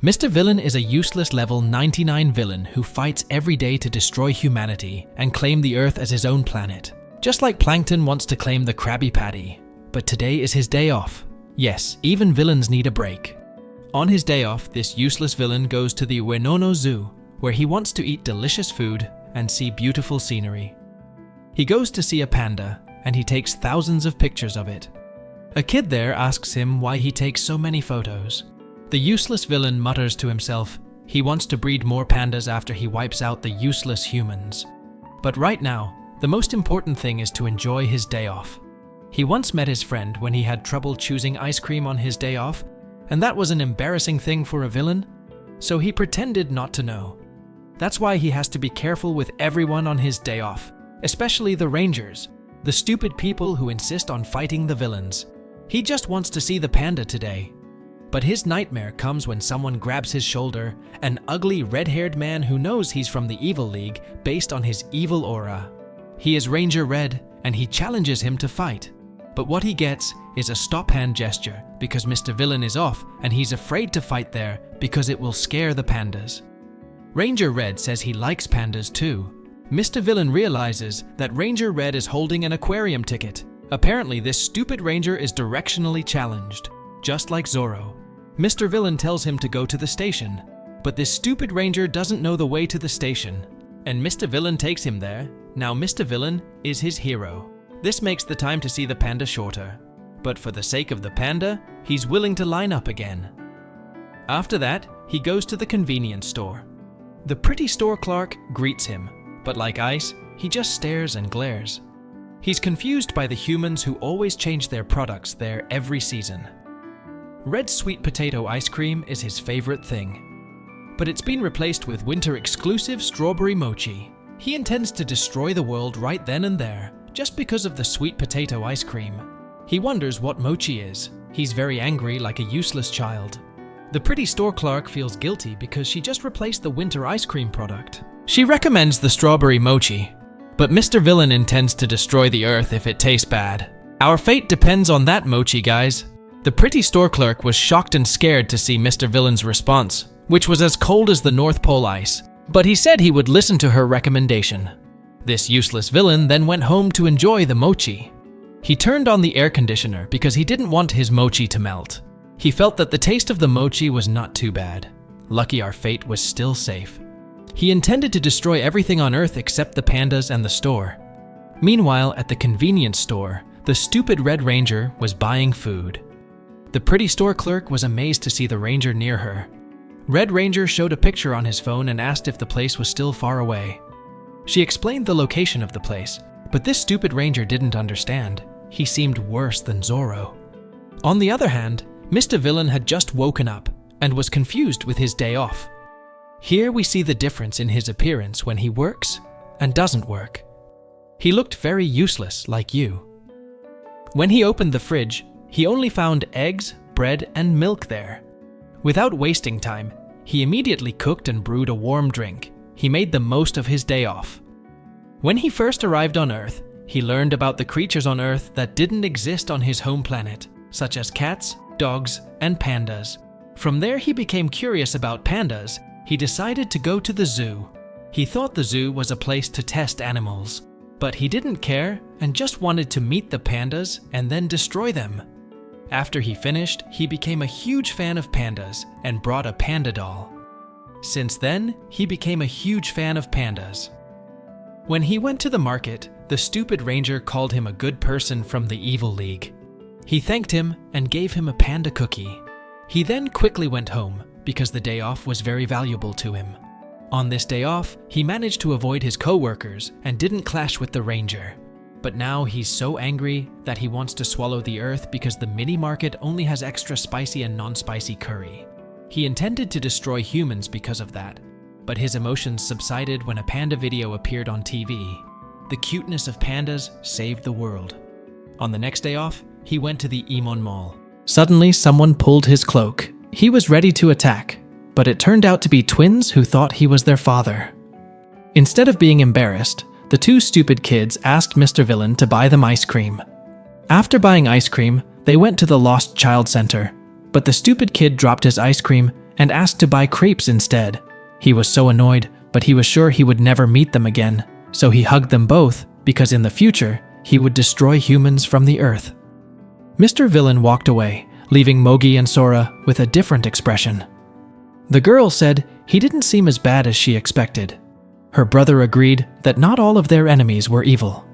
Mr. Villain is a useless level 99 villain who fights every day to destroy humanity and claim the Earth as his own planet. Just like Plankton wants to claim the Krabby Patty. But today is his day off. Yes, even villains need a break. On his day off, this useless villain goes to the Uenono Zoo, where he wants to eat delicious food and see beautiful scenery. He goes to see a panda, and he takes thousands of pictures of it. A kid there asks him why he takes so many photos. The useless villain mutters to himself, he wants to breed more pandas after he wipes out the useless humans. But right now, the most important thing is to enjoy his day off. He once met his friend when he had trouble choosing ice cream on his day off, and that was an embarrassing thing for a villain, so he pretended not to know. That's why he has to be careful with everyone on his day off, especially the Rangers, the stupid people who insist on fighting the villains. He just wants to see the panda today. But his nightmare comes when someone grabs his shoulder, an ugly red-haired man who knows he's from the Evil League based on his evil aura. He is Ranger Red, and he challenges him to fight. But what he gets is a stop hand gesture because Mr. Villain is off and he's afraid to fight there because it will scare the pandas. Ranger Red says he likes pandas too. Mr. Villain realizes that Ranger Red is holding an aquarium ticket. Apparently this stupid ranger is directionally challenged, just like Zorro. Mr. Villain tells him to go to the station, but this stupid ranger doesn't know the way to the station, and Mr. Villain takes him there. Now Mr. Villain is his hero. This makes the time to see the panda shorter, but for the sake of the panda, he's willing to line up again. After that, he goes to the convenience store. The pretty store clerk greets him, but like Ice, he just stares and glares. He's confused by the humans who always change their products there every season. Red sweet potato ice cream is his favorite thing, but it's been replaced with winter-exclusive strawberry mochi. He intends to destroy the world right then and there, just because of the sweet potato ice cream. He wonders what mochi is. He's very angry like a useless child. The pretty store clerk feels guilty because she just replaced the winter ice cream product. She recommends the strawberry mochi, but Mr. Villain intends to destroy the Earth if it tastes bad. Our fate depends on that mochi, guys. The pretty store clerk was shocked and scared to see Mr. Villain's response, which was as cold as the North Pole ice, but he said he would listen to her recommendation. This useless villain then went home to enjoy the mochi. He turned on the air conditioner because he didn't want his mochi to melt. He felt that the taste of the mochi was not too bad. Lucky our fate was still safe. He intended to destroy everything on Earth except the pandas and the store. Meanwhile, at the convenience store, the stupid Red Ranger was buying food. The pretty store clerk was amazed to see the ranger near her. Red Ranger showed a picture on his phone and asked if the place was still far away. She explained the location of the place, but this stupid ranger didn't understand. He seemed worse than Zorro. On the other hand, Mr. Villain had just woken up and was confused with his day off. Here we see the difference in his appearance when he works and doesn't work. He looked very useless like you. When he opened the fridge, he only found eggs, bread, and milk there. Without wasting time, he immediately cooked and brewed a warm drink. He made the most of his day off. When he first arrived on Earth, he learned about the creatures on Earth that didn't exist on his home planet, such as cats, dogs, and pandas. From there he became curious about pandas. He decided to go to the zoo. He thought the zoo was a place to test animals, but he didn't care and just wanted to meet the pandas and then destroy them. After he finished, he became a huge fan of pandas and brought a panda doll. Since then, he became a huge fan of pandas. When he went to the market, the stupid ranger called him a good person from the Evil League. He thanked him and gave him a panda cookie. He then quickly went home because the day off was very valuable to him. On this day off, he managed to avoid his co-workers and didn't clash with the ranger. But now he's so angry that he wants to swallow the Earth because the mini market only has extra spicy and non-spicy curry. He intended to destroy humans because of that, but his emotions subsided when a panda video appeared on TV. The cuteness of pandas saved the world. On the next day off, he went to the Emon Mall. Suddenly, someone pulled his cloak. He was ready to attack, but it turned out to be twins who thought he was their father. Instead of being embarrassed, the two stupid kids asked Mr. Villain to buy them ice cream. After buying ice cream, they went to the Lost Child Center, but the stupid kid dropped his ice cream and asked to buy crepes instead. He was so annoyed, but he was sure he would never meet them again, so he hugged them both because in the future, he would destroy humans from the earth. Mr. Villain walked away, leaving Mogi and Sora with a different expression. The girl said he didn't seem as bad as she expected. Her brother agreed that not all of their enemies were evil.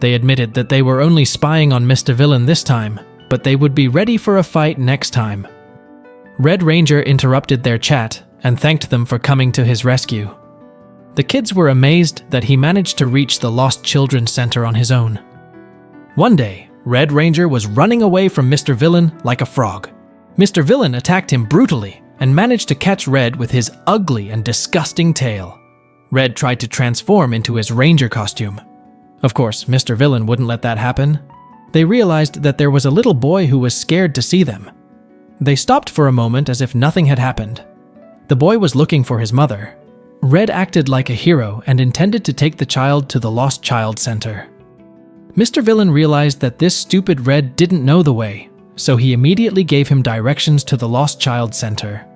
They admitted that they were only spying on Mr. Villain this time, but they would be ready for a fight next time. Red Ranger interrupted their chat and thanked them for coming to his rescue. The kids were amazed that he managed to reach the Lost Children's Center on his own. One day, Red Ranger was running away from Mr. Villain like a frog. Mr. Villain attacked him brutally and managed to catch Red with his ugly and disgusting tail. Red tried to transform into his ranger costume. Of course, Mr. Villain wouldn't let that happen. They realized that there was a little boy who was scared to see them. They stopped for a moment as if nothing had happened. The boy was looking for his mother. Red acted like a hero and intended to take the child to the Lost Child Center. Mr. Villain realized that this stupid Red didn't know the way, so he immediately gave him directions to the Lost Child Center.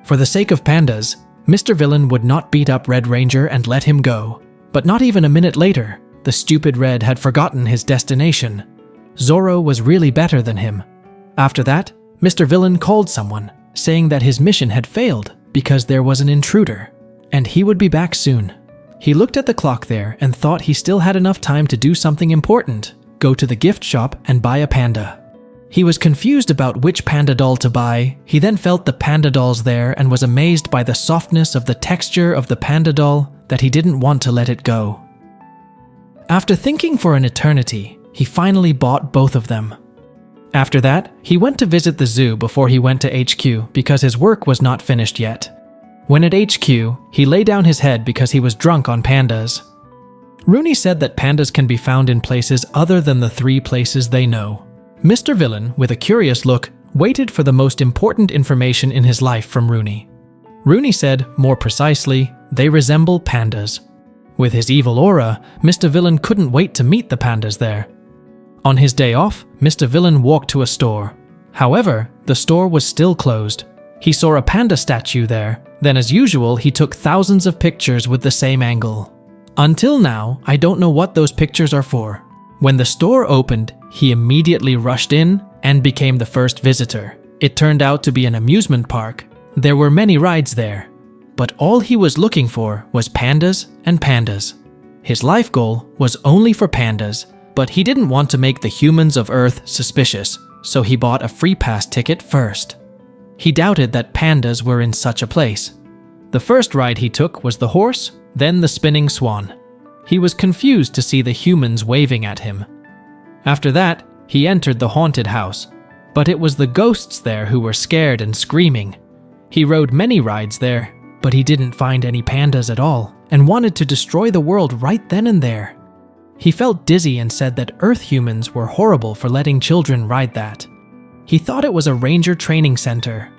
For the sake of pandas, Mr. Villain would not beat up Red Ranger and let him go. But not even a minute later, the stupid Red had forgotten his destination. Zorro was really better than him. After that, Mr. Villain called someone, saying that his mission had failed because there was an intruder, and he would be back soon. He looked at the clock there and thought he still had enough time to do something important, go to the gift shop and buy a panda. He was confused about which panda doll to buy. He then felt the panda dolls there and was amazed by the softness of the texture of the panda doll that he didn't want to let it go. After thinking for an eternity, he finally bought both of them. After that, he went to visit the zoo before he went to HQ because his work was not finished yet. When at HQ, he lay down his head because he was drunk on pandas. Rooney said that pandas can be found in places other than the 3 places they know. Mr. Villain, with a curious look, waited for the most important information in his life from Rooney. Rooney said, more precisely, they resemble pandas. With his evil aura, Mr. Villain couldn't wait to meet the pandas there. On his day off, Mr. Villain walked to a store. However, the store was still closed. He saw a panda statue there. Then as usual, he took thousands of pictures with the same angle. Until now, I don't know what those pictures are for. When the store opened, he immediately rushed in and became the first visitor. It turned out to be an amusement park. There were many rides there, but all he was looking for was pandas and pandas. His life goal was only for pandas, but he didn't want to make the humans of Earth suspicious, so he bought a free pass ticket first. He doubted that pandas were in such a place. The first ride he took was the horse, then the spinning swan. He was confused to see the humans waving at him. After that, he entered the haunted house, but it was the ghosts there who were scared and screaming. He rode many rides there, but he didn't find any pandas at all and wanted to destroy the world right then and there. He felt dizzy and said that Earth humans were horrible for letting children ride that. He thought it was a ranger training center.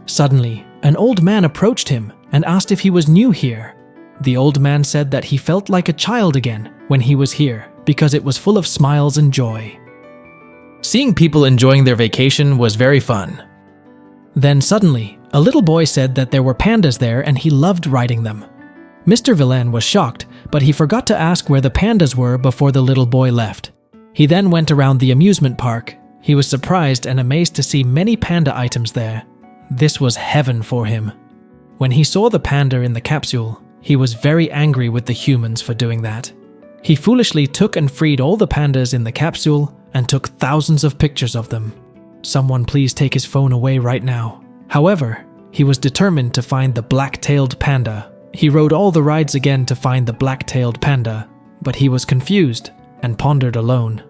Suddenly, an old man approached him and asked if he was new here. The old man said that he felt like a child again when he was here because it was full of smiles and joy. Seeing people enjoying their vacation was very fun. Then suddenly, a little boy said that there were pandas there and he loved riding them. Mr. Villain was shocked, but he forgot to ask where the pandas were before the little boy left. He then went around the amusement park. He was surprised and amazed to see many panda items there. This was heaven for him. When he saw the panda in the capsule, he was very angry with the humans for doing that. He foolishly took and freed all the pandas in the capsule and took thousands of pictures of them. Someone please take his phone away right now. However, he was determined to find the black-tailed panda. He rode all the rides again to find the black-tailed panda, but he was confused and pondered alone.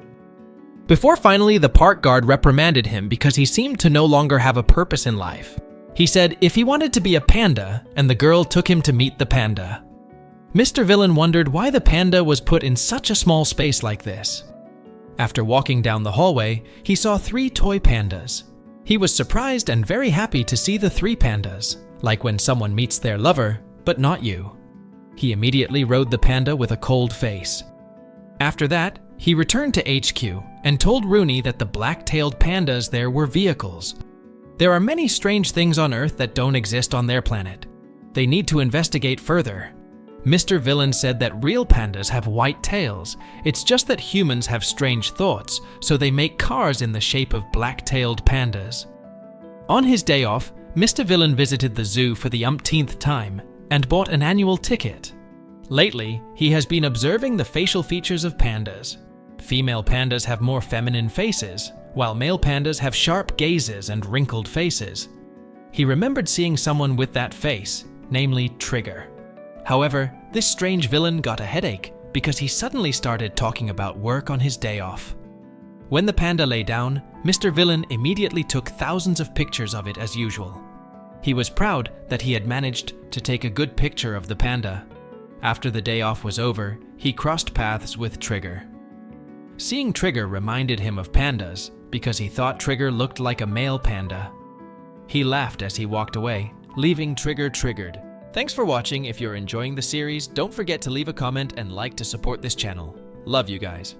Before finally the park guard reprimanded him because he seemed to no longer have a purpose in life. He said if he wanted to be a panda, and the girl took him to meet the panda. Mr. Villain wondered why the panda was put in such a small space like this. After walking down the hallway, he saw 3 toy pandas. He was surprised and very happy to see the 3 pandas, like when someone meets their lover, but not you. He immediately rode the panda with a cold face. After that, he returned to HQ and told Rooney that the black-tailed pandas there were vehicles. There are many strange things on Earth that don't exist on their planet. They need to investigate further. Mr. Villain said that real pandas have white tails. It's just that humans have strange thoughts, so they make cars in the shape of black-tailed pandas. On his day off, Mr. Villain visited the zoo for the umpteenth time and bought an annual ticket. Lately, he has been observing the facial features of pandas. Female pandas have more feminine faces, while male pandas have sharp gazes and wrinkled faces. He remembered seeing someone with that face, namely Trigger. However, this strange villain got a headache because he suddenly started talking about work on his day off. When the panda lay down, Mr. Villain immediately took thousands of pictures of it as usual. He was proud that he had managed to take a good picture of the panda. After the day off was over, he crossed paths with Trigger. Seeing Trigger reminded him of pandas because he thought Trigger looked like a male panda. He laughed as he walked away, leaving Trigger triggered. Thanks for watching. If you're enjoying the series, don't forget to leave a comment and like to support this channel. Love you guys.